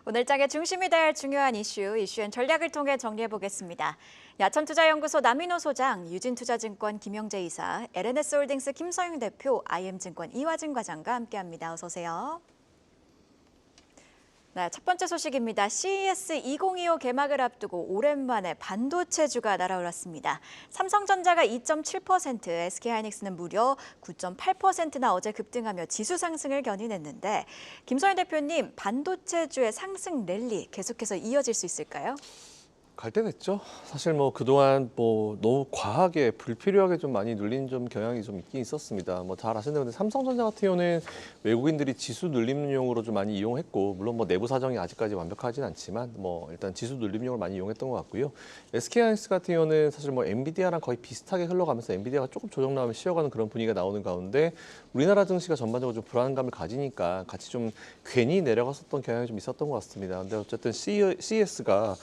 오늘 장의 중심이 될 중요한 이슈앤 전략을 통해 정리해보겠습니다. 야천투자연구소 남인호 소장, 유진투자증권 김영재 이사, LNS홀딩스 김서영 대표, IM증권 이화진 과장과 함께합니다. 어서 오세요. 네, 첫 번째 소식입니다. CES 2025 개막을 앞두고 오랜만에 반도체주가 날아올랐습니다. 삼성전자가 2.7%, SK하이닉스는 무려 9.8%나 어제 급등하며 지수 상승을 견인했는데 김서현 대표님, 반도체주의 상승 랠리 계속해서 이어질 수 있을까요? 갈 때 됐죠. 사실 뭐 그동안 뭐 너무 과하게 불필요하게 좀 많이 눌린 좀 경향이 좀 있긴 있었습니다. 뭐 잘 아시는 건데 삼성전자 같은 경우는 외국인들이 지수 눌림용으로 좀 많이 이용했고, 물론 뭐 내부 사정이 아직까지 완벽하진 않지만 뭐 일단 지수 눌림용으로 많이 이용했던 것 같고요. SK하이닉스 같은 경우는 사실 뭐 엔비디아랑 거의 비슷하게 흘러가면서 엔비디아가 조금 조정 나오면 쉬어가는 그런 분위기가 나오는 가운데 우리나라 증시가 전반적으로 좀 불안감을 가지니까 같이 좀 괜히 내려갔었던 경향이 좀 있었던 것 같습니다. 근데 어쨌든 CES가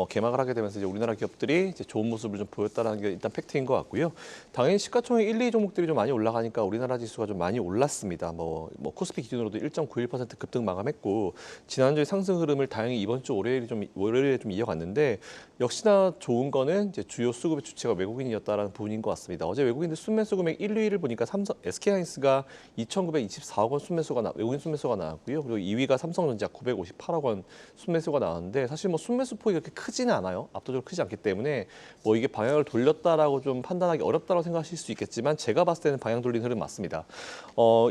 개막을 하게 되면서 이제 우리나라 기업들이 이제 좋은 모습을 좀 보였다는 게 일단 팩트인 것 같고요. 당연히 시가총액 1, 2 종목들이 좀 많이 올라가니까 우리나라 지수가 좀 많이 올랐습니다. 뭐 코스피 기준으로도 1.91% 급등 마감했고, 지난주의 상승 흐름을 다행히 이번 주 월요일에 좀 이어갔는데, 역시나 좋은 거는 이제 주요 수급의 주체가 외국인이었다라는 부분인 것 같습니다. 어제 외국인들 순매수 금액 1, 2위를 보니까 SK하이닉스가 2,924억 원 외국인 순매수가 나왔고요. 그리고 2위가 삼성전자 958억 원 순매수가 나왔는데, 사실 뭐 순매수 폭이 그렇게 크지는 않아요. 압도적으로 크지 않기 때문에 뭐 이게 방향을 돌렸다라고 좀 판단하기 어렵다고 생각하실 수 있겠지만, 제가 봤을 때는 방향 돌린 흐름 맞습니다.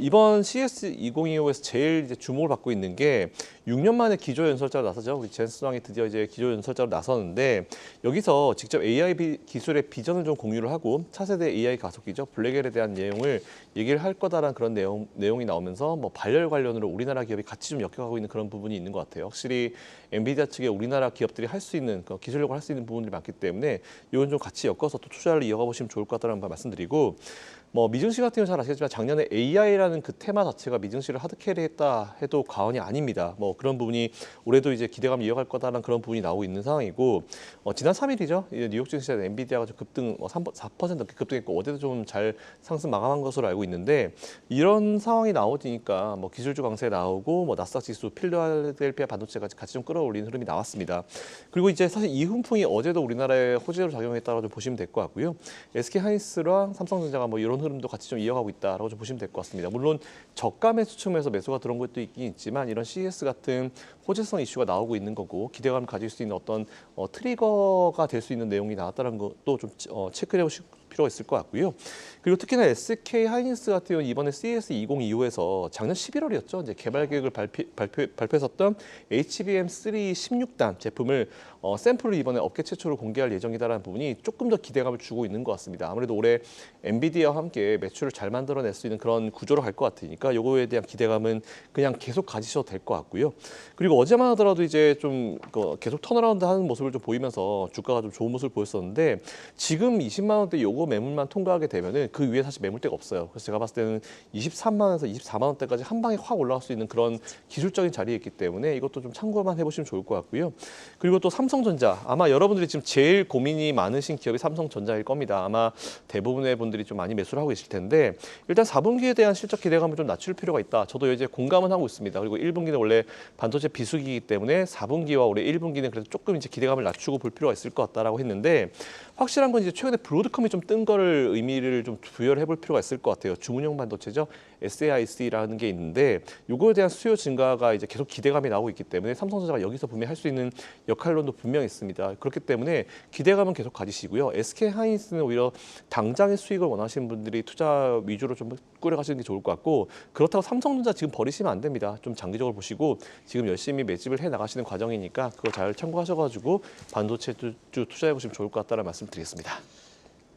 이번 CS 2025에서 제일 이제 주목을 받고 있는 게 6년 만에 기조 연설자로 나서죠. 우리 젠슨 왕이 드디어 이제 기조 연설자로 나서는데, 여기서 직접 AI 기술의 비전을 좀 공유를 하고 차세대 AI 가속기죠, 블랙엘에 대한 내용을 얘기를 할 거다라는 그런 내용이 나오면서 뭐 발열 관련으로 우리나라 기업이 같이 좀 엮여가고 있는 그런 부분이 있는 것 같아요. 확실히 엔비디아 측에 우리나라 기업들이 할 수 있는 기술력을 할 수 있는 부분들이 많기 때문에 이건 좀 같이 엮어서 또 투자를 이어가 보시면 좋을 것 같다는 말 말씀드리고, 뭐 미증시 같은 경우 잘 아시겠지만 작년에 AI라는 그 테마 자체가 미증시를 하드캐리했다 해도 과언이 아닙니다. 뭐 그런 부분이 올해도 이제 기대감을 이어갈 거다라는 그런 부분이 나오고 있는 상황이고, 지난 3일이죠. 뉴욕 증시에서 엔비디아가 좀 급등 4% 넘게 급등했고 어제도 좀 잘 상승 마감한 것으로 알고 있는데, 이런 상황이 나오니까 뭐 기술주 강세 나오고 뭐 나스닥 지수, 필라델피아 반도체가 같이 좀 끌어올리는 흐름이 나왔습니다. 그리고 이제 사실 이 훈풍이 어제도 우리나라에 호재로 작용했다고 좀 보시면 될 것 같고요. SK하이닉스랑 삼성전자가 뭐 이런 흐름도 같이 좀 이어가고 있다라고 좀 보시면 될 것 같습니다. 물론 저가 매수 측면에서 매수가 들어온 것도 있긴 있지만, 이런 CES 같은 호재성 이슈가 나오고 있는 거고 기대감을 가질 수 있는 어떤 트리거가 될 수 있는 내용이 나왔다는 것도 좀 체크해 보실 필요가 있을 것 같고요. 그리고 특히나 SK하이닉스 같은 경우 이번에 CES 2025에서 작년 11월이었죠. 이제 개발 계획을 발표했었던 HBM3 16단 제품을 샘플을 이번에 업계 최초로 공개할 예정이다라는 부분이 조금 더 기대감을 주고 있는 것 같습니다. 아무래도 올해 엔비디아와 함께 매출을 잘 만들어낼 수 있는 그런 구조로 갈 것 같으니까 요거에 대한 기대감은 그냥 계속 가지셔도 될 것 같고요. 그리고 어제만 하더라도 이제 좀 계속 턴어라운드 하는 모습을 좀 보이면서 주가가 좀 좋은 모습을 보였었는데, 지금 20만 원대 요거 매물만 통과하게 되면은 그 위에 사실 매물대가 없어요. 그래서 제가 봤을 때는 23만 원에서 24만 원대까지 한 방에 확 올라갈 수 있는 그런 기술적인 자리에 있기 때문에 이것도 좀 참고만 해보시면 좋을 것 같고요. 그리고 또 삼성전자, 아마 여러분들이 지금 제일 고민이 많으신 기업이 삼성전자일 겁니다. 아마 대부분의 분들이 좀 많이 매수를 하고 계실 텐데, 일단 4분기에 대한 실적 기대감을 좀 낮출 필요가 있다. 저도 이제 공감은 하고 있습니다. 그리고 1분기는 원래 반도체 비수기이기 때문에 4분기와 올해 1분기는 그래도 조금 이제 기대감을 낮추고 볼 필요가 있을 것 같다라고 했는데, 확실한 건 이제 최근에 브로드컴이 좀 뜬 거를 의미를 좀 부여를 해볼 필요가 있을 것 같아요. 주문형 반도체죠. SAIC라는 게 있는데, 이거에 대한 수요 증가가 이제 계속 기대감이 나오고 있기 때문에 삼성전자가 여기서 분명히 할 수 있는 역할론도 분명히 있습니다. 그렇기 때문에 기대감은 계속 가지시고요. SK하이닉스는 오히려 당장의 수익을 원하시는 분들이 투자 위주로 좀 꾸려가시는 게 좋을 것 같고, 그렇다고 삼성전자 지금 버리시면 안 됩니다. 좀 장기적으로 보시고 지금 열심히 매집을 해 나가시는 과정이니까 그거 잘 참고하셔가지고 반도체 투자해 보시면 좋을 것 같다는 말씀 드리겠습니다.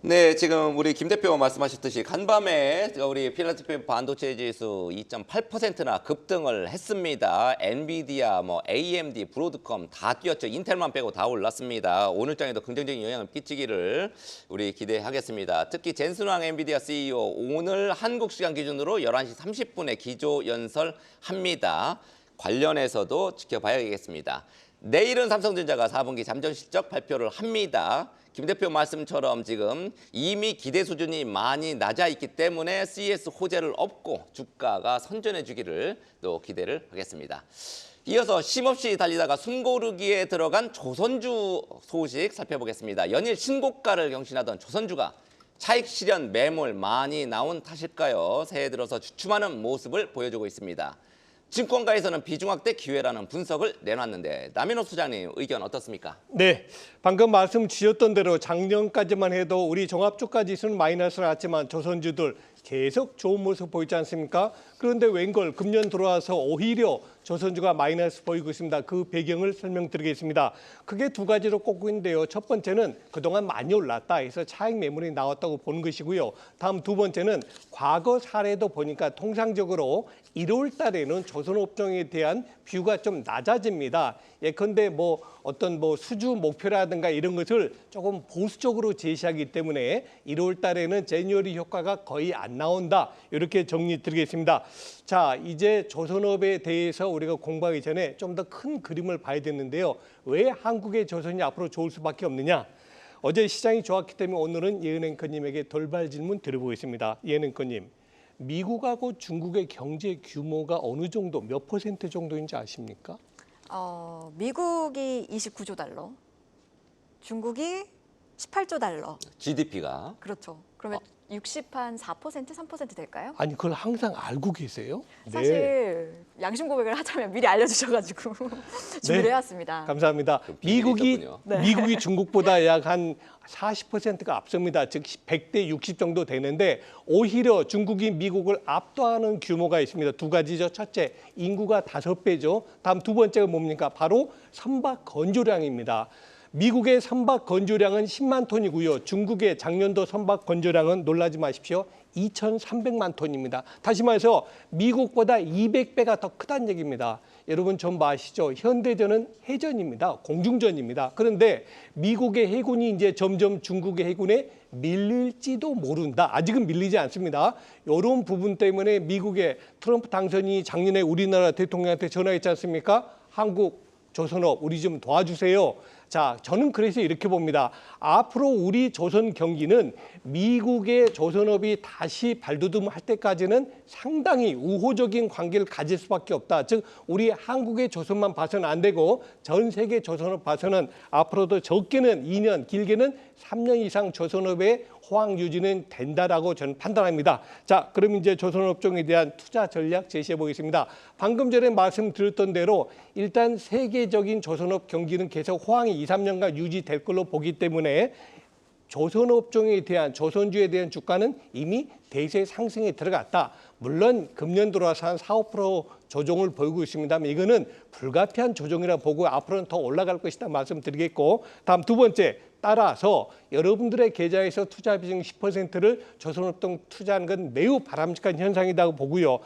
네, 지금 우리 김 대표 말씀하셨듯이 간밤에 우리 필라델피아 반도체 지수 2.8%나 급등을 했습니다. 엔비디아, 뭐 AMD, 브로드컴 다 뛰었죠. 인텔만 빼고 다 올랐습니다. 오늘 장에도 긍정적인 영향을 끼치기를 우리 기대하겠습니다. 특히 젠슨왕 엔비디아 CEO 오늘 한국 시간 기준으로 11시 30분에 기조 연설합니다. 관련해서도 지켜봐야겠습니다. 내일은 삼성전자가 4분기 잠정 실적 발표를 합니다. 김 대표 말씀처럼 지금 이미 기대 수준이 많이 낮아 있기 때문에 CES 호재를 얻고 주가가 선전해 주기를 또 기대를 하겠습니다. 이어서 쉼없이 달리다가 숨고르기에 들어간 조선주 소식 살펴보겠습니다. 연일 신고가를 경신하던 조선주가 차익 실현 매물 많이 나온 탓일까요? 새해 들어서 주춤하는 모습을 보여주고 있습니다. 증권가에서는 비중 확대 기회라는 분석을 내놨는데 남인호 소장님 의견 어떻습니까? 네, 방금 말씀 주셨던 대로 작년까지만 해도 우리 종합주가 지수는 마이너스를 났지만 조선주들 계속 좋은 모습 보이지 않습니까? 그런데 웬걸 금년 들어와서 오히려 조선주가 마이너스 보이고 있습니다. 그 배경을 설명드리겠습니다. 크게 두 가지로 꼽고 있는데요. 첫 번째는 그동안 많이 올랐다 해서 차익 매물이 나왔다고 보는 것이고요. 다음 두 번째는 과거 사례도 보니까 통상적으로 1월 달에는 조선업종에 대한 뷰가 좀 낮아집니다. 예컨대 어떤 수주 목표라든가 이런 것을 조금 보수적으로 제시하기 때문에 1월 달에는 제뉴얼리 효과가 거의 안 나온다. 이렇게 정리 드리겠습니다. 자, 이제 조선업에 대해서 우리가 공부하기 전에 좀 더 큰 그림을 봐야 되는데요. 왜 한국의 조선이 앞으로 좋을 수밖에 없느냐? 어제 시장이 좋았기 때문에 오늘은 예은 앵커님에게 돌발 질문 드려보겠습니다. 예은 앵커님, 미국하고 중국의 경제 규모가 어느 정도, 몇 퍼센트 정도인지 아십니까? 미국이 29조 달러, 중국이 18조 달러. GDP가. 그렇죠. 그러면 60한 4%, 3% 될까요? 아니, 그걸 항상 알고 계세요? 사실 양심 고백을 하자면 미리 알려주셔가지고 준비를 해왔습니다. 감사합니다. 비밀이 있었군요. 미국이 중국보다 약 한 40%가 앞섭니다. 즉 100대 60 정도 되는데 오히려 중국이 미국을 압도하는 규모가 있습니다. 두 가지죠. 첫째, 인구가 5배죠. 다음 두 번째가 뭡니까? 바로 선박 건조량입니다. 미국의 선박 건조량은 10만 톤이고요. 중국의 작년도 선박 건조량은 놀라지 마십시오. 2,300만 톤입니다. 다시 말해서 미국보다 200배가 더 크다는 얘기입니다. 여러분 좀 아시죠? 현대전은 해전입니다. 공중전입니다. 그런데 미국의 해군이 이제 점점 중국의 해군에 밀릴지도 모른다. 아직은 밀리지 않습니다. 이런 부분 때문에 미국의 트럼프 당선인이 작년에 우리나라 대통령한테 전화했지 않습니까? 한국 조선업 우리 좀 도와주세요. 자, 저는 그래서 이렇게 봅니다. 앞으로 우리 조선 경기는 미국의 조선업이 다시 발돋움할 때까지는 상당히 우호적인 관계를 가질 수밖에 없다. 즉 우리 한국의 조선만 봐서는 안 되고 전 세계 조선업 봐서는 앞으로도 적게는 2년, 길게는 3년 이상 조선업의 호황 유지는 된다라고 저는 판단합니다. 자, 그럼 이제 조선업종에 대한 투자 전략 제시해 보겠습니다. 방금 전에 말씀드렸던 대로 일단 세계적인 조선업 경기는 계속 호황이 2, 3년간 유지될 걸로 보기 때문에 조선업종에 대한 조선주에 대한 주가는 이미 대세 상승에 들어갔다. 물론 금년 들어와서 한 4, 5% 조정을 보이고 있습니다만 이거는 불가피한 조정이라 보고 앞으로는 더 올라갈 것이다 말씀드리겠고 다음 두 번째 따라서 여러분들의 계좌에서 투자 비중 10%를 조선업종 투자하는 건 매우 바람직한 현상이라고 보고요.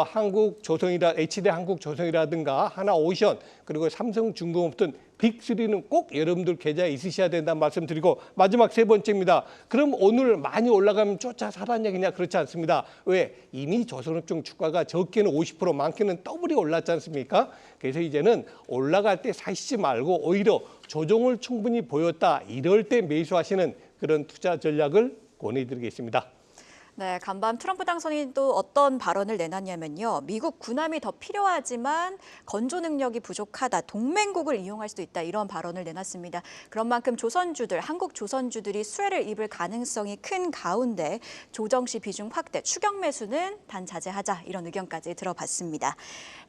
한국 조선이라 HD 한국 조선이라든가 하나오션 그리고 삼성중공업 등 빅3는 꼭 여러분들 계좌에 있으셔야 된다는 말씀드리고 마지막 세 번째입니다. 그럼 오늘 많이 올라가면 쫓아 사라는 얘기냐? 그렇지 않습니다. 왜? 이미 조선업종 주가가 적게는 50% 많게는 더블이 올랐지 않습니까? 그래서 이제는 올라갈 때 사시지 말고 오히려 조정을 충분히 보였다. 이럴 때 매수하시는 그런 투자 전략을 권해드리겠습니다. 네, 간밤 트럼프 당선인이 또 어떤 발언을 내놨냐면요. 미국 군함이 더 필요하지만 건조 능력이 부족하다. 동맹국을 이용할 수도 있다. 이런 발언을 내놨습니다. 그런 만큼 조선주들, 한국 조선주들이 수혜를 입을 가능성이 큰 가운데 조정 시 비중 확대, 추격 매수는 단자제하자. 이런 의견까지 들어봤습니다.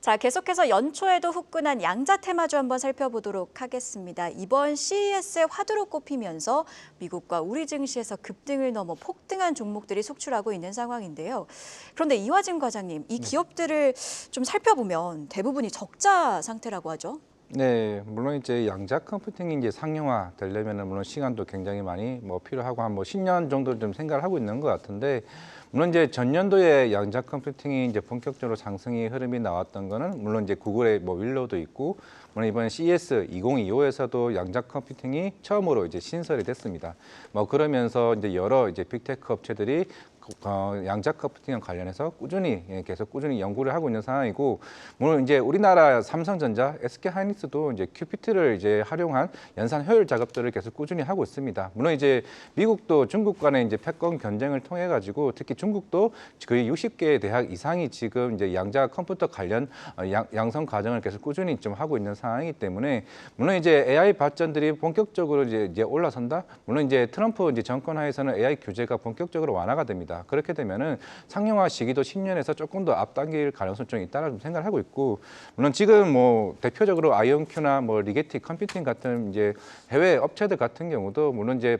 자, 계속해서 연초에도 후끈한 양자 테마주 한번 살펴보도록 하겠습니다. 이번 CES의 화두로 꼽히면서 미국과 우리 증시에서 급등을 넘어 폭등한 종목들이 속출하고 있는 상황인데요. 그런데 이화진 과장님, 이 기업들을 좀 살펴보면 대부분이 적자 상태라고 하죠. 네, 물론 이제 양자 컴퓨팅이 이제 상용화 되려면은 물론 시간도 굉장히 많이 필요하고 한 10년 정도 좀 생각을 하고 있는 것 같은데 물론 이제 전년도에 양자 컴퓨팅이 이제 본격적으로 상승의 흐름이 나왔던 거는 물론 이제 구글의 윌로우도 있고 물론 이번 CES 2025에서도 양자 컴퓨팅이 처음으로 이제 신설이 됐습니다. 그러면서 이제 여러 이제 빅테크 업체들이 양자 커플팅과 관련해서 꾸준히 계속 꾸준히 연구를 하고 있는 상황이고, 물론 이제 우리나라 삼성전자, SK하이닉스도 이제 큐피트를 이제 활용한 연산 효율 작업들을 계속 꾸준히 하고 있습니다. 물론 이제 미국도 중국 간의 이제 패권 경쟁을 통해 가지고 특히 중국도 거의 60개의 대학 이상이 지금 이제 양자 컴퓨터 관련 양성 과정을 계속 꾸준히 좀 하고 있는 상황이기 때문에, 물론 이제 AI 발전들이 본격적으로 이제 올라선다. 물론 이제 트럼프 이제 정권 하에서는 AI 규제가 본격적으로 완화가 됩니다. 그렇게 되면은 상용화 시기도 10년에서 조금 더 앞당길 가능성이 좀 있다라고 생각을 하고 있고, 물론 지금 뭐 대표적으로 아이온큐나 뭐 리게티 컴퓨팅 같은 이제 해외 업체들 같은 경우도 물론 이제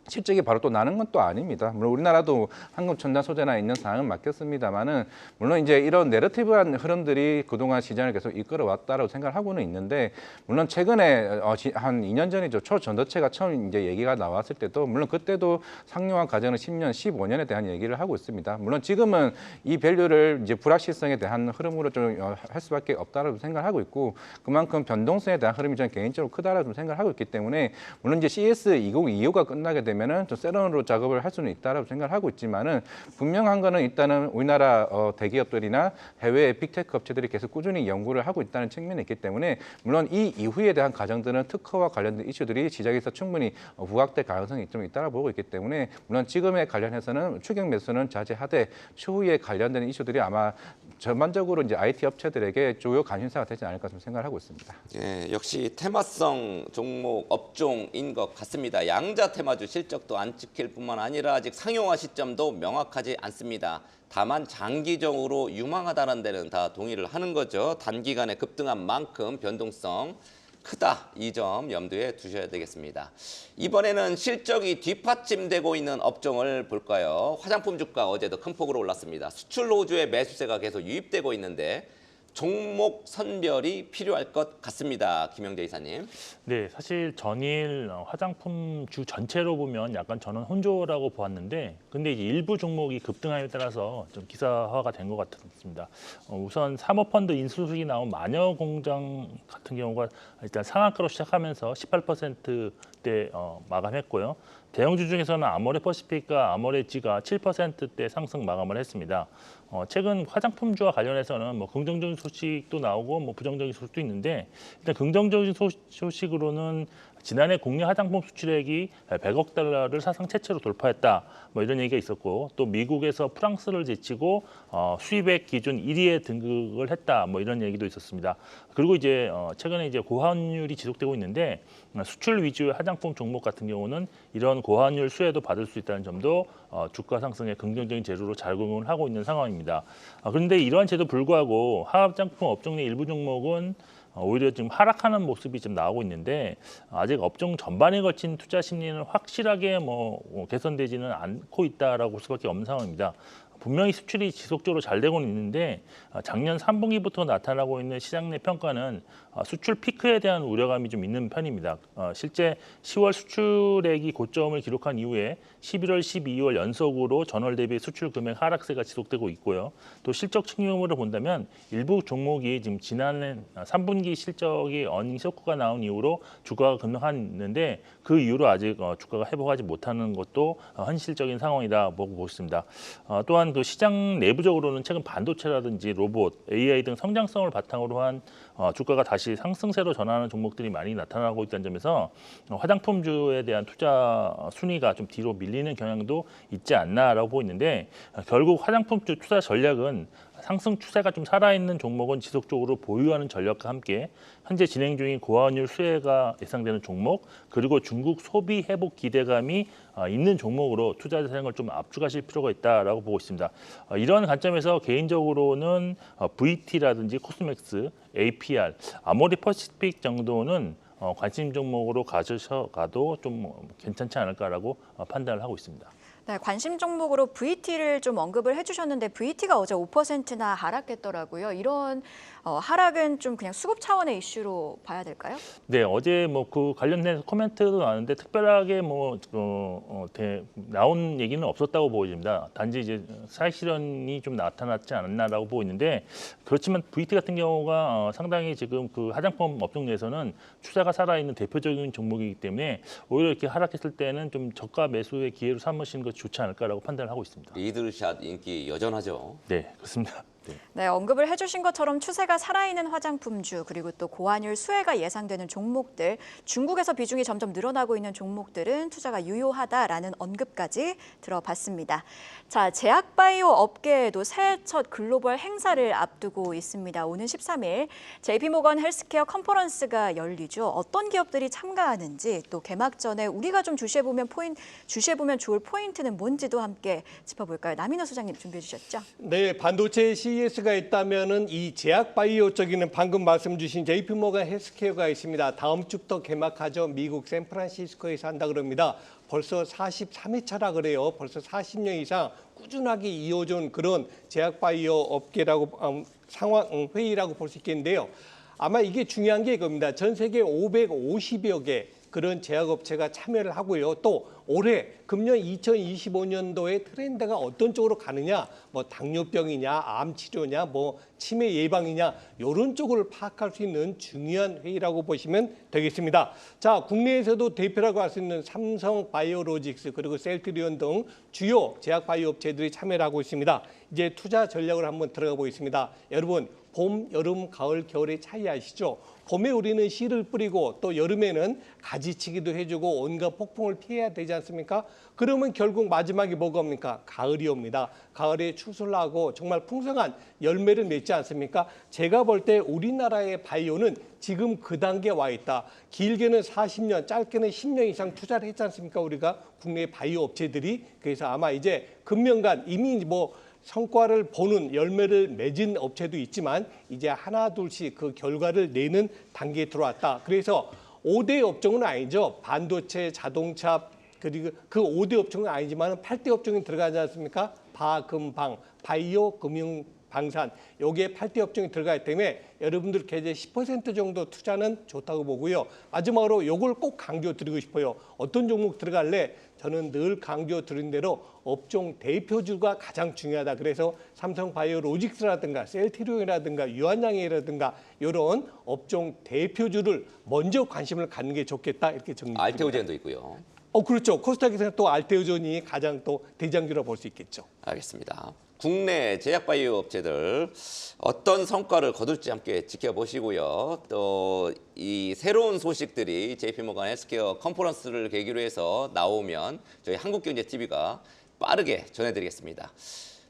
실적이 바로 또 나는 건 또 아닙니다. 물론 우리나라도 황금 첨단 소재나 있는 상황은 맡겼습니다만은, 물론 이제 이런 내러티브한 흐름들이 그동안 시장을 계속 이끌어 왔다라고 생각을 하고는 있는데, 물론 최근에 한 2년 전이죠. 초전도체가 처음 이제 얘기가 나왔을 때도 물론 그때도 상용화 과정은 10년, 15년에 대한 얘기를 하고 있습니다. 물론 지금은 이 밸류를 이제 불확실성에 대한 흐름으로 좀 할 수밖에 없다라고 생각을 하고 있고, 그만큼 변동성에 대한 흐름이 저는 개인적으로 크다라고 좀 생각을 하고 있기 때문에, 물론 이제 CS 2025가 끝나게 되면 좀 세런으로 작업을 할 수는 있다라고 생각을 하고 있지만은, 분명한 거는 일단은 우리나라 대기업들이나 해외 빅테크 업체들이 계속 꾸준히 연구를 하고 있다는 측면이 있기 때문에, 물론 이 이후에 대한 과정들은 특허와 관련된 이슈들이 시장에서 충분히 부각될 가능성이 좀 있다라고 보고 있기 때문에, 물론 지금에 관련해서는 추격 매수는 자제하되 추후에 관련된 이슈들이 아마 전반적으로 이제 IT 업체들에게 주요 관심사가 되지 않을까 좀 생각을 하고 있습니다. 예, 역시 테마성 종목 업종인 것 같습니다. 양자 테마주 실적도 안 찍힐 뿐만 아니라 아직 상용화 시점도 명확하지 않습니다. 다만 장기적으로 유망하다는 데는 다 동의를 하는 거죠. 단기간에 급등한 만큼 변동성 크다. 이 점 염두에 두셔야 되겠습니다. 이번에는 실적이 뒷받침되고 있는 업종을 볼까요? 화장품 주가 어제도 큰 폭으로 올랐습니다. 수출 호주의 매수세가 계속 유입되고 있는데 종목 선별이 필요할 것 같습니다. 김영재 이사님. 네, 사실 전일 화장품 주 전체로 보면 약간 저는 혼조라고 보았는데, 근데 이제 일부 종목이 급등함에 따라서 좀 기사화가 된 것 같습니다. 우선 사모펀드 인수수익이 나온 마녀공장 같은 경우가 일단 상한가로 시작하면서 18%대 마감했고요. 대형주 중에서는 아모레퍼시픽과 아모레지가 7%대 상승 마감을 했습니다. 최근 화장품주와 관련해서는 뭐 긍정적인 소식도 나오고 뭐 부정적인 소식도 있는데, 일단 긍정적인 소식으로는 지난해 국내 화장품 수출액이 100억 달러를 사상 최초로 돌파했다. 뭐 이런 얘기가 있었고, 또 미국에서 프랑스를 제치고 수입액 기준 1위에 등극을 했다. 뭐 이런 얘기도 있었습니다. 그리고 이제 최근에 이제 고환율이 지속되고 있는데, 수출 위주의 화장품 종목 같은 경우는 이런 고환율 수혜도 받을 수 있다는 점도 주가 상승의 긍정적인 재료로 작용을 하고 있는 상황입니다. 그런데 이러한 제도 불구하고 화장품 업종 내 일부 종목은 오히려 지금 하락하는 모습이 좀 나오고 있는데, 아직 업종 전반에 걸친 투자 심리는 확실하게 개선되지는 않고 있다라고 볼 수밖에 없는 상황입니다. 분명히 수출이 지속적으로 잘 되고는 있는데, 작년 3분기부터 나타나고 있는 시장 내 평가는 수출 피크에 대한 우려감이 좀 있는 편입니다. 실제 10월 수출액이 고점을 기록한 이후에 11월, 12월 연속으로 전월 대비 수출 금액 하락세가 지속되고 있고요. 또 실적 측면으로 본다면 일부 종목이 지금 지난해 3분기 실적이 어닝 쇼크가 나온 이후로 주가가 급락했는데, 그 이후로 아직 주가가 회복하지 못하는 것도 현실적인 상황이다 보고 있습니다. 또한 그 시장 내부적으로는 최근 반도체라든지 로봇, AI 등 성장성을 바탕으로 한 주가가 다시 상승세로 전환하는 종목들이 많이 나타나고 있다는 점에서 화장품주에 대한 투자 순위가 좀 뒤로 밀리는 경향도 있지 않나라고 보고 있는데, 결국 화장품주 투자 전략은 상승 추세가 좀 살아있는 종목은 지속적으로 보유하는 전략과 함께 현재 진행 중인 고환율 수혜가 예상되는 종목, 그리고 중국 소비 회복 기대감이 있는 종목으로 투자 대상을 좀 압축하실 필요가 있다라고 보고 있습니다. 이런 관점에서 개인적으로는 VT라든지 코스맥스, APR, 아모레퍼시픽 정도는 관심 종목으로 가져가도 좀 괜찮지 않을까라고 판단을 하고 있습니다. 네, 관심 종목으로 VT를 좀 언급을 해주셨는데, VT가 어제 5%나 하락했더라고요. 이런 하락은 좀 그냥 수급 차원의 이슈로 봐야 될까요? 네, 어제 뭐 그 관련해서 코멘트도 나왔는데 특별하게 나온 얘기는 없었다고 보여집니다. 단지 이제 사익 실현이 좀 나타났지 않았나라고 보고 있는데, 그렇지만 VT 같은 경우가 상당히 지금 그 화장품 업종 내에서는 추세가 살아있는 대표적인 종목이기 때문에 오히려 이렇게 하락했을 때는 좀 저가 매수의 기회로 삼으시는 것 좋지 않을까라고 판단을 하고 있습니다. 리들샷 인기 여전하죠. 네, 그렇습니다. 네. 네, 언급을 해주신 것처럼 추세가 살아있는 화장품주 그리고 또 고환율 수혜가 예상되는 종목들, 중국에서 비중이 점점 늘어나고 있는 종목들은 투자가 유효하다라는 언급까지 들어봤습니다. 자, 제약바이오 업계에도 새해 첫 글로벌 행사를 앞두고 있습니다. 오는 13일 JP모건 헬스케어 컨퍼런스가 열리죠. 어떤 기업들이 참가하는지 또 개막 전에 우리가 좀 주시해보면 좋을 포인트는 뭔지도 함께 짚어볼까요? 남인호 소장님 준비해 주셨죠? 네, 반도체 CES가 있다면은 이 제약 바이오 쪽에는 방금 말씀 주신 JP모건 헬스케어가 있습니다. 다음 주부터 개막하죠. 미국 샌프란시스코에서 한다 그럽니다. 벌써 43회차라 그래요. 벌써 40년 이상 꾸준하게 이어진 그런 제약 바이오 업계라고 회의라고 볼 수 있겠는데요. 아마 이게 중요한 게 이겁니다. 전 세계 550여 개 그런 제약업체가 참여를 하고요. 또 올해 금년 2025년도의 트렌드가 어떤 쪽으로 가느냐, 뭐 당뇨병이냐, 암 치료냐, 뭐 치매 예방이냐 이런 쪽을 파악할 수 있는 중요한 회의라고 보시면 되겠습니다. 자, 국내에서도 대표라고 할 수 있는 삼성 바이오로직스 그리고 셀트리온 등 주요 제약 바이오 업체들이 참여를 하고 있습니다. 이제 투자 전략을 한번 들어가 보겠습니다. 여러분, 봄, 여름, 가을, 겨울의 차이 아시죠? 봄에 우리는 씨를 뿌리고 또 여름에는 가지치기도 해주고 온갖 폭풍을 피해야 되지 않습니까? 그러면 결국 마지막에 뭐가 옵니까? 가을이 옵니다. 가을에 추수를 하고 정말 풍성한 열매를 맺지 않습니까? 제가 볼 때 우리나라의 바이오는 지금 그 단계에 와 있다. 길게는 40년, 짧게는 10년 이상 투자를 했지 않습니까? 우리가 국내 바이오 업체들이. 그래서 아마 이제 금년간 이미 뭐 성과를 보는 열매를 맺은 업체도 있지만 이제 하나 둘씩 그 결과를 내는 단계에 들어왔다. 그래서 5대 업종은 아니죠. 반도체, 자동차 그리고 그 5대 업종은 아니지만 8대 업종이 들어가지 않습니까? 방, 바이오, 금융, 방산 여기에 8대 업종이 들어가기 때문에 여러분들 계좌 10% 정도 투자는 좋다고 보고요. 마지막으로 요걸 꼭 강조드리고 싶어요. 어떤 종목 들어갈래? 저는 늘 강조드린 대로 업종 대표주가 가장 중요하다. 그래서 삼성바이오로직스라든가 셀트리온이라든가 유한양해라든가 이런 업종 대표주를 먼저 관심을 갖는 게 좋겠다. 이렇게 정리드립니다. 알테오젠도 있고요. 그렇죠. 코스닥에서는 또 알테오젠이 가장 또 대장주라고 볼 수 있겠죠. 알겠습니다. 국내 제약바이오 업체들 어떤 성과를 거둘지 함께 지켜보시고요. 또 이 새로운 소식들이 JP모건 헬스케어 컨퍼런스를 계기로 해서 나오면 저희 한국경제TV가 빠르게 전해드리겠습니다.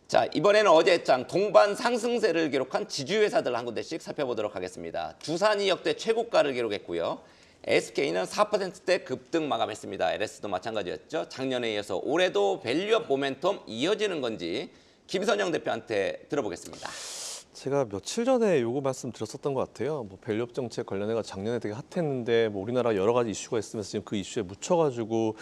자, 이번에는 어제장 동반 상승세를 기록한 지주회사들 한 군데씩 살펴보도록 하겠습니다. 두산이 역대 최고가를 기록했고요. SK는 4%대 급등 마감했습니다. LS도 마찬가지였죠. 작년에 이어서 올해도 밸류업 모멘텀 이어지는 건지 김선영 대표한테 들어보겠습니다. 제가 며칠 전에 요거 말씀 드렸었던 것 같아요. 뭐 밸류업 정책 관련해가 작년에 되게 핫했는데 뭐 우리나라 여러 가지 이슈가 있으면서 지금 그 이슈에 묻혀가지고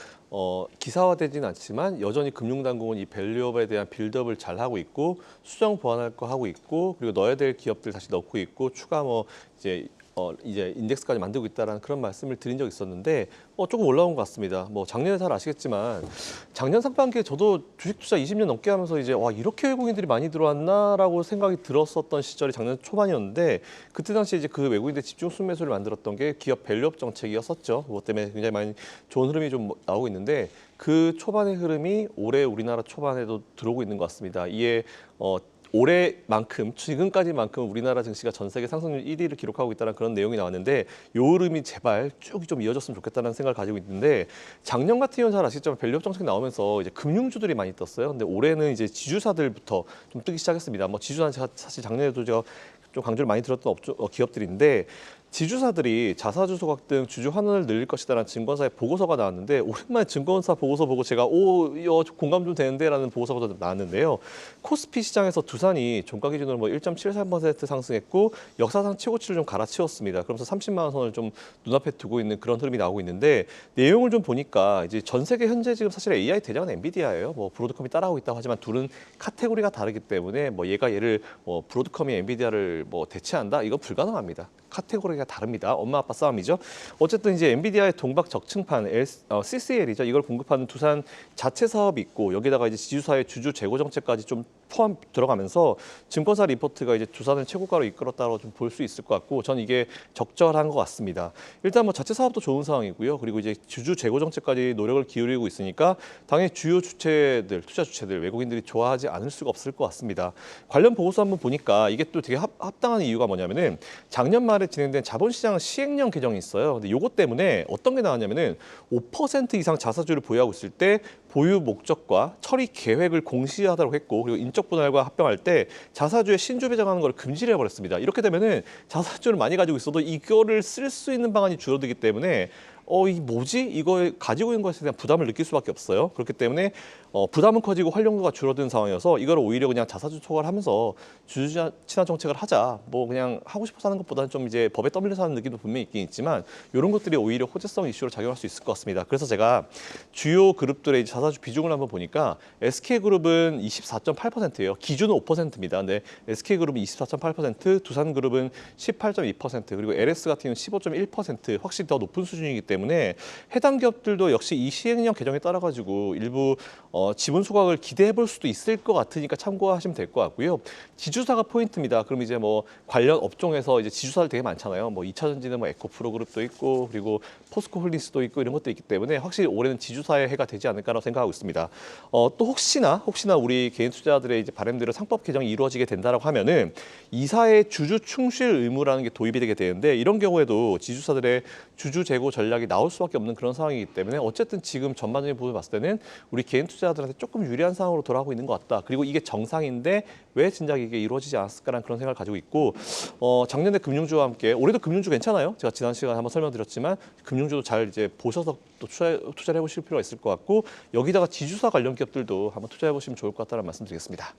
기사화되지는 않지만 여전히 금융당국은 이 밸류업에 대한 빌드업을 잘 하고 있고 수정 보완할 거 하고 있고 그리고 넣어야 될 기업들 다시 넣고 있고 추가 뭐 이제 인덱스까지 만들고 있다라는 그런 말씀을 드린 적이 있었는데 조금 올라온 것 같습니다. 뭐 작년에 잘 아시겠지만 작년 상반기에 저도 주식 투자 20년 넘게 하면서 이제 와 이렇게 외국인들이 많이 들어왔나라고 생각이 들었었던 시절이 작년 초반이었는데 그때 당시 이제 그 외국인들 집중 순매수를 만들었던 게 기업 밸류업 정책이었었죠. 그것 때문에 굉장히 많이 좋은 흐름이 좀 나오고 있는데 그 초반의 흐름이 올해 우리나라 초반에도 들어오고 있는 것 같습니다. 이에 올해만큼 지금까지만큼 우리나라 증시가 전 세계 상승률 1위를 기록하고 있다는 그런 내용이 나왔는데 이 흐름이 제발 쭉 좀 이어졌으면 좋겠다는 생각을 가지고 있는데 작년 같은 경우는 잘 아시겠지만 밸류업 정책이 나오면서 이제 금융주들이 많이 떴어요. 근데 올해는 이제 지주사들부터 좀 뜨기 시작했습니다. 뭐 지주사는 제가 사실 작년에도 제가 좀 강조를 많이 들었던 기업들인데 지주사들이 자사주 소각 등 주주 환원을 늘릴 것이다라는 증권사의 보고서가 나왔는데 오랜만에 증권사 보고서 보고 제가 이거 공감 좀 되는데라는 보고서가 나왔는데요. 코스피 시장에서 두산이 종가 기준으로 뭐 1.73% 상승했고 역사상 최고치를 좀 갈아치웠습니다. 그러면서 30만 원 선을 좀 눈앞에 두고 있는 그런 흐름이 나오고 있는데 내용을 좀 보니까 이제 전 세계 현재 지금 사실 AI 대장은 엔비디아예요. 뭐 브로드컴이 따라하고 있다고 하지만 둘은 카테고리가 다르기 때문에 뭐 얘를 브로드컴이 엔비디아를 대체한다? 이거 불가능합니다. 카테고리가 다릅니다. 엄마 아빠 싸움이죠. 어쨌든 이제 엔비디아의 동박 적층판 CCL이죠. 이걸 공급하는 두산 자체 사업이 있고 여기다가 이제 지주사의 주주 재고 정책까지 좀 포함 들어가면서 증권사 리포트가 이제 두산을 최고가로 이끌었다고 좀 볼 수 있을 것 같고 저는 이게 적절한 것 같습니다. 일단 뭐 자체 사업도 좋은 상황이고요. 그리고 이제 주주 재고 정책까지 노력을 기울이고 있으니까 당연히 주요 주체들, 투자 주체들, 외국인들이 좋아하지 않을 수가 없을 것 같습니다. 관련 보고서 한번 보니까 이게 또 되게 합당한 이유가 뭐냐면은 작년 말에 진행된 자본시장 시행령 개정이 있어요. 근데 요것 때문에 어떤 게 나왔냐면은 5% 이상 자사주를 보유하고 있을 때 보유 목적과 처리 계획을 공시하도록 했고 그리고 인적 분할과 합병할 때 자사주의 신주 배정하는 걸 금지를 해버렸습니다. 이렇게 되면은 자사주를 많이 가지고 있어도 이거를 쓸 수 있는 방안이 줄어들기 때문에 이 뭐지? 이거 가지고 있는 것에 대한 부담을 느낄 수밖에 없어요. 그렇기 때문에 부담은 커지고 활용도가 줄어든 상황이어서 이걸 오히려 그냥 자사주 초과하면서 주주 친화 정책을 하자. 뭐 그냥 하고 싶어서 하는 것보다는 좀 이제 법에 떠밀려서 하는 느낌도 분명히 있긴 있지만 이런 것들이 오히려 호재성 이슈로 작용할 수 있을 것 같습니다. 그래서 제가 주요 그룹들의 자사주 비중을 한번 보니까 SK그룹은 24.8%예요. 기준은 5%입니다. 근데 SK그룹은 24.8%, 두산그룹은 18.2%, 그리고 LS 같은 경우는 15.1% 확실히 더 높은 수준이기 때문에 해당 기업들도 역시 이 시행령 개정에 따라 가지고 일부 지분 소각을 기대해 볼 수도 있을 것 같으니까 참고하시면 될 것 같고요. 지주사가 포인트입니다. 그럼 이제 뭐 관련 업종에서 이제 지주사들 되게 많잖아요. 뭐 2차전지는 뭐 에코프로그룹도 있고 그리고 포스코홀딩스도 있고 이런 것도 있기 때문에 확실히 올해는 지주사의 해가 되지 않을까라고 생각하고 있습니다. 또 혹시나 우리 개인 투자자들의 이제 바람대로 상법 개정이 이루어지게 된다라고 하면은 이사의 주주 충실 의무라는 게 도입이 되게 되는데 이런 경우에도 지주사들의 주주 재고 전략이 나올 수밖에 없는 그런 상황이기 때문에 어쨌든 지금 전반적인 부분을 봤을 때는 우리 개인 투자자들한테 조금 유리한 상황으로 돌아가고 있는 것 같다. 그리고 이게 정상인데 왜 진작 이게 이루어지지 않았을까라는 그런 생각을 가지고 있고 작년에 금융주와 함께 올해도 금융주 괜찮아요. 제가 지난 시간에 한번 설명드렸지만 금융주도 잘 이제 보셔서 또 투자를 해보실 필요가 있을 것 같고 여기다가 지주사 관련 기업들도 한번 투자해 보시면 좋을 것 같다는 말씀드리겠습니다.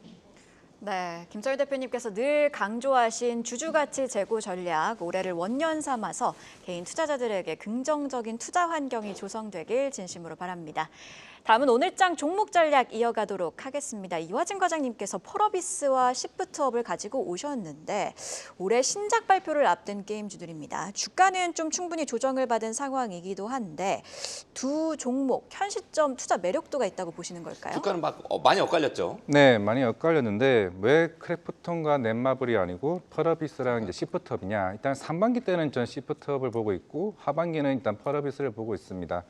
네, 김철 대표님께서 늘 강조하신 주주가치 제고 전략 올해를 원년 삼아서 개인 투자자들에게 긍정적인 투자 환경이 조성되길 진심으로 바랍니다. 다음은 오늘장 종목 전략 이어가도록 하겠습니다. 이화진 과장님께서 펄어비스와 시프트업을 가지고 오셨는데 올해 신작 발표를 앞둔 게임주들입니다. 주가는 좀 충분히 조정을 받은 상황이기도 한데 두 종목 현 시점 투자 매력도가 있다고 보시는 걸까요? 주가는 막 많이 엇갈렸죠. 네, 많이 엇갈렸는데 왜 크래프톤과 넷마블이 아니고 펄어비스랑 이제 시프트업이냐? 일단 상반기 때는 전 시프트업을 보고 있고 하반기는 일단 펄어비스를 보고 있습니다.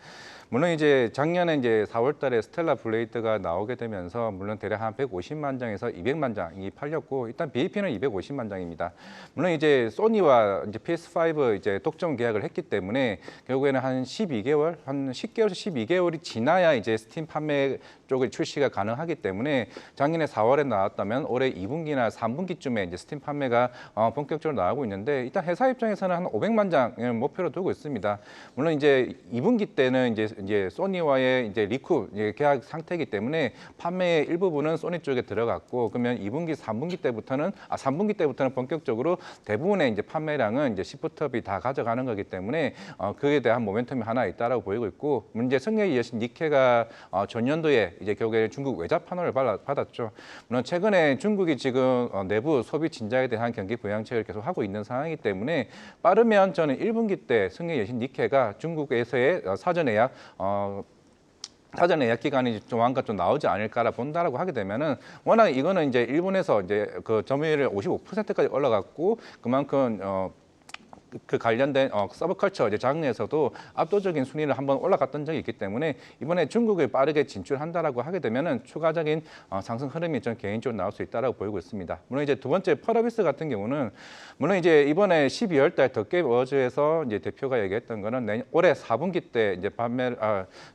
물론 이제 작년에 이제 4월달에 스텔라 블레이드가 나오게 되면서 물론 대략 한 150만 장에서 200만 장이 팔렸고 일단 BAP는 250만 장입니다. 물론 이제 소니와 이제 PS5 이제 독점 계약을 했기 때문에 결국에는 한 12개월, 한 10개월에서 12개월이 지나야 이제 스팀 판매 쪽의 출시가 가능하기 때문에 작년에 4월에 나왔다면 올해 2분기나 3분기쯤에 이제 스팀 판매가 본격적으로 나오고 있는데 일단 회사 입장에서는 한 500만 장을 목표로 두고 있습니다. 물론 이제 2분기 때는 이제 소니와의 이제 리쿠 계약 상태이기 때문에 판매의 일부분은 소니 쪽에 들어갔고 그러면 2분기, 3분기 때부터는 3분기 때부터는 본격적으로 대부분의 이제 판매량은 이제 시프트업이 다 가져가는 거기 때문에 그에 대한 모멘텀이 하나 있다라고 보이고 있고 문제 승리에 이어진 니케가 전년도에 이제 결국에 중국 외자 판호를 받았죠. 물론 최근에 중국이 지금 내부 소비 진작에 대한 경기 부양책을 계속 하고 있는 상황이기 때문에 빠르면 저는 1분기 때 승리의 여신 니케가 중국에서의 사전 예약 기간이 조만간 좀 나오지 않을까라 본다라고 하게 되면은 워낙 이거는 이제 일본에서 이제 그 점유율을 55%까지 올라갔고 그만큼 그 관련된 서브컬처 이제 장르에서도 압도적인 순위를 한번 올라갔던 적이 있기 때문에 이번에 중국에 빠르게 진출한다라고 하게 되면은 추가적인 상승 흐름이 전 개인적으로 나올 수 있다라고 보이고 있습니다. 물론 이제 두 번째 펄어비스 같은 경우는 물론 이제 이번에 12월달 더 게임 어워즈에서 이제 대표가 얘기했던 거는 올해 4분기 때 이제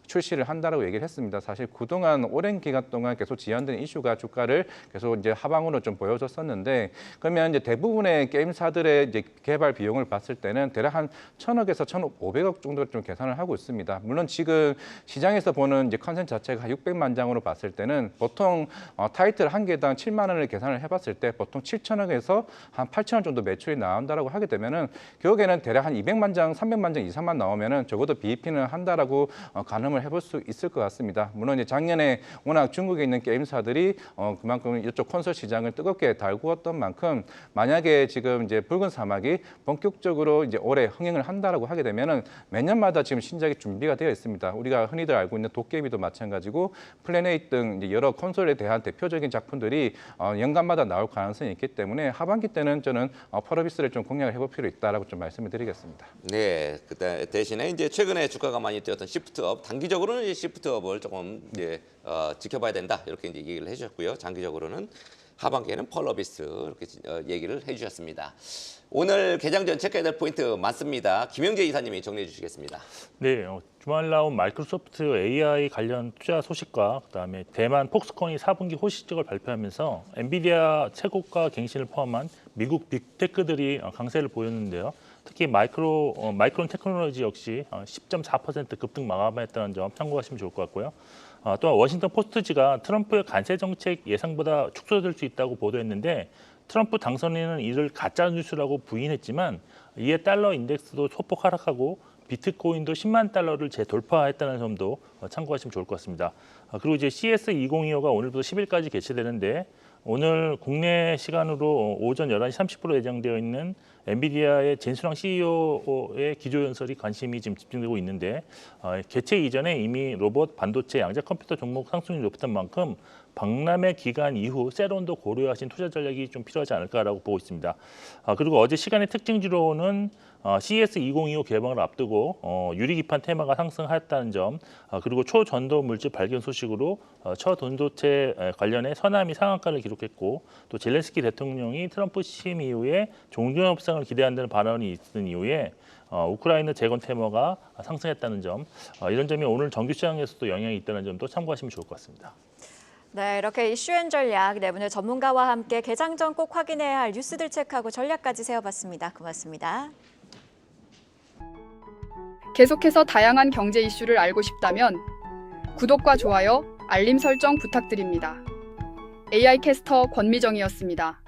출시를 한다라고 얘기를 했습니다. 사실 그동안 오랜 기간 동안 계속 지연된 이슈가 주가를 계속 이제 하방으로 좀 보여줬었는데 그러면 이제 대부분의 게임사들의 이제 개발 비용을 봤을 때는 대략 한 1,000억에서 1,500억 정도 좀 계산을 하고 있습니다. 물론 지금 시장에서 보는 이제 컨텐츠 자체가 600만 장으로 봤을 때는 보통 타이틀 한 개당 7만 원을 계산을 해봤을 때 보통 7천억에서 한 8천억 정도 매출이 나온다라고 하게 되면은 결국에는 대략 한 200만 장, 300만 장 이상만 나오면은 적어도 BEP는 한다라고 가늠을 해볼 수 있을 것 같습니다. 물론 이제 작년에 워낙 중국에 있는 게임사들이 그만큼 이쪽 콘솔 시장을 뜨겁게 달구었던 만큼 만약에 지금 이제 붉은 사막이 본격적으로 지속적으로 이제 올해 흥행을 한다라고 하게 되면은 매년마다 지금 신작이 준비가 되어 있습니다. 우리가 흔히들 알고 있는 도깨비도 마찬가지고 플래닛 등 이제 여러 콘솔에 대한 대표적인 작품들이 연간마다 나올 가능성이 있기 때문에 하반기 때는 저는 펄어비스를 좀 공략을 해볼 필요 있다라고 좀 말씀을 드리겠습니다. 네, 그때 대신에 이제 최근에 주가가 많이 뛰었던 시프트업, 단기적으로는 이 시프트업을 조금 이제 지켜봐야 된다 이렇게 이제 얘기를 해주셨고요. 장기적으로는 하반기에는 펄어비스 이렇게 얘기를 해주셨습니다. 오늘 개장 전 체크해야 될 포인트 많습니다. 김영재 이사님이 정리해 주시겠습니다. 네, 주말 나온 마이크로소프트 AI 관련 투자 소식과 그다음에 대만 폭스콘이 4분기 호실적을 발표하면서 엔비디아 최고가 갱신을 포함한 미국 빅테크들이 강세를 보였는데요. 특히 마이크론 테크놀로지 역시 10.4% 급등 마감했다는 점 참고하시면 좋을 것 같고요. 또한 워싱턴 포스트지가 트럼프의 관세 정책 예상보다 축소될 수 있다고 보도했는데 트럼프 당선인은 이를 가짜 뉴스라고 부인했지만 이에 달러 인덱스도 소폭 하락하고 비트코인도 10만 달러를 재돌파했다는 점도 참고하시면 좋을 것 같습니다. 그리고 이제 CS2025가 오늘부터 10일까지 개최되는데 오늘 국내 시간으로 오전 11시 30분으로 예정되어 있는 엔비디아의 젠스랑 CEO의 기조연설이 관심이 지금 집중되고 있는데 개최 이전에 이미 로봇, 반도체, 양자 컴퓨터 종목 상승률이 높았던 만큼 박람회 기간 이후 세론도 고려하신 투자 전략이 좀 필요하지 않을까라고 보고 있습니다. 그리고 어제 시간의 특징지로는 CES 2025 개방을 앞두고 유리기판 테마가 상승하였다는 점, 그리고 초전도 물질 발견 소식으로 초전도체 관련해 서남이 상한가를 기록했고 또 젤렌스키 대통령이 트럼프 취임 이후에 종전 협상을 기대한다는 발언이 있은 이후에 우크라이나 재건 테마가 상승했다는 점, 이런 점이 오늘 정규 시장에서도 영향이 있다는 점도 참고하시면 좋을 것 같습니다. 네, 이렇게 이슈앤 전략 네 분의 전문가와 함께 개장 전 꼭 확인해야 할 뉴스들 체크하고 전략까지 세워봤습니다. 고맙습니다. 계속해서 다양한 경제 이슈를 알고 싶다면 구독과 좋아요, 알림 설정 부탁드립니다. AI 캐스터 권미정이었습니다.